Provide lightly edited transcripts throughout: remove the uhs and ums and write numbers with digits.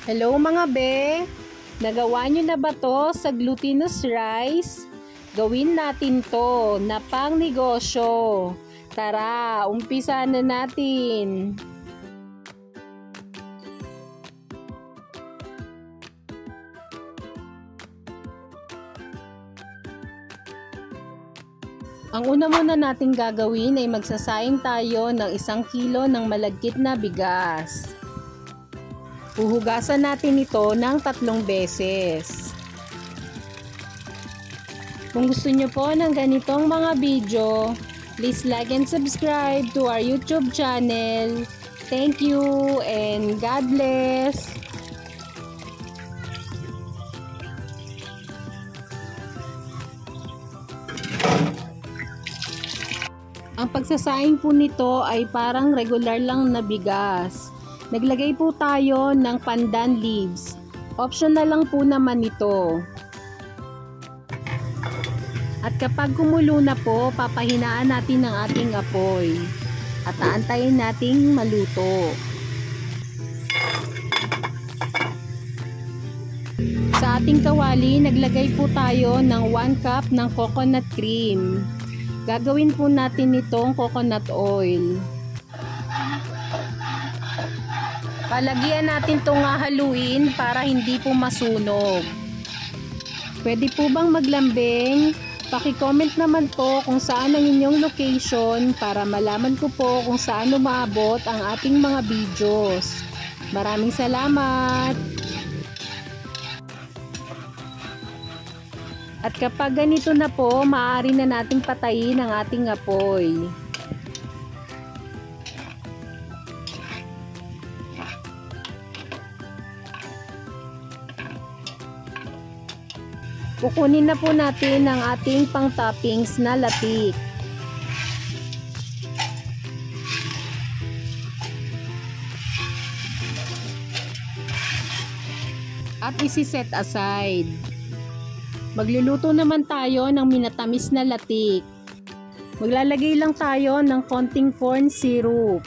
Hello mga be! Nagawa nyo na ba to sa glutinous rice? Gawin natin to na pang negosyo. Tara, umpisa na natin. Ang una muna natin gagawin ay magsasayang tayo ng 1 kilo ng malagkit na bigas. Huhugasan natin ito ng 3 beses. Kung gusto nyo po ng ganitong mga video, please like and subscribe to our YouTube channel. Thank you and God bless! Ang pagsasaing po nito ay parang regular lang na bigas. Naglagay po tayo ng pandan leaves. Optional lang po naman ito. At kapag kumulo na po, papahinaan natin ang ating apoy. At aantayin nating maluto. Sa ating kawali, naglagay po tayo ng 1 cup ng coconut cream. Gagawin po natin itong coconut oil. Palagyan natin itong haluin para hindi po masunog. Pwede po bang maglambing? Paki-comment naman po kung saan ang inyong location para malaman ko po kung saan umaabot ang ating mga videos. Maraming salamat! At kapag ganito na po, maaari na nating patayin ang ating apoy. Kukunin na po natin ang ating pang-toppings na latik. At isi-set aside. Magluluto naman tayo ng minatamis na latik. Maglalagay lang tayo ng konting corn syrup.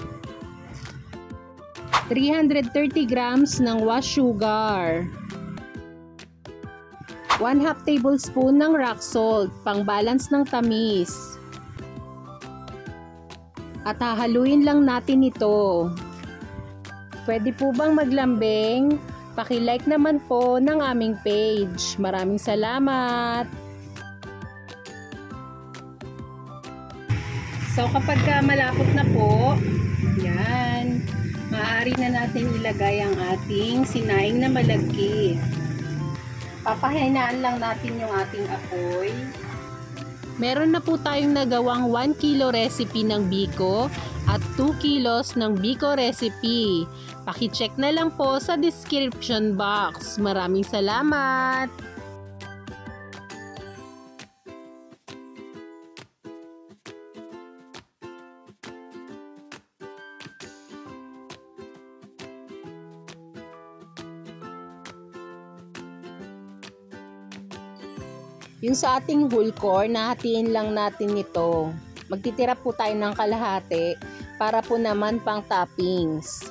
330 grams ng wash sugar. 1/2 tablespoon ng rock salt, pang balance ng tamis. At hahaluin lang natin ito. Pwede po bang maglambing? Paki-like naman po ng aming page. Maraming salamat! So kapag malapot na po, yan, maaari na natin ilagay ang ating sinaing na malagkit. Papahinaan lang natin yung ating apoy. Meron na po tayong nagawang 1 kilo recipe ng biko at 2 kilos ng biko recipe. Paki-check na lang po sa description box. Maraming salamat! Yung sa ating whole corn, nahatiin lang natin ito. Magtitira po tayo ng kalahati para po naman pang toppings.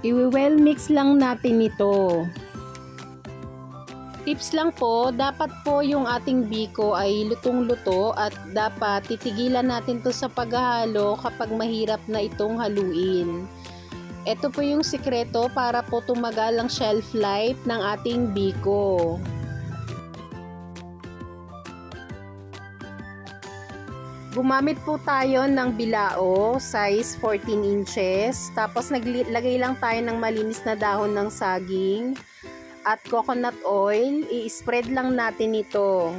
I-well mix lang natin ito. Tips lang po, dapat po yung ating biko ay lutong-luto at dapat titigilan natin to sa paghahalo kapag mahirap na itong haluin. Ito po yung sikreto para po tumagal ang shelf life ng ating biko. Gumamit po tayo ng bilao, size 14 inches. Tapos naglagay lang tayo ng malinis na dahon ng saging at coconut oil. I-spread lang natin ito.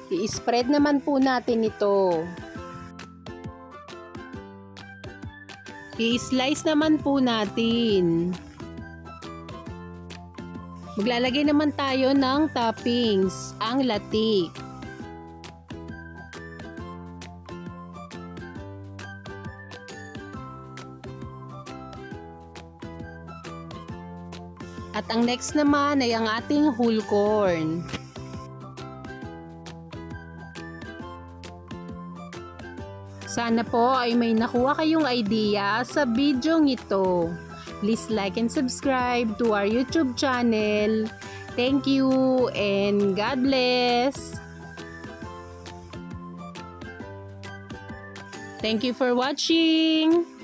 I-spread naman po natin ito. I-slice naman po natin. Maglalagay naman tayo ng toppings, ang latik. At ang next naman ay ang ating whole corn. Sana po ay may nakuha kayong idea sa video ito. Please like and subscribe to our YouTube channel. Thank you and God bless. Thank you for watching.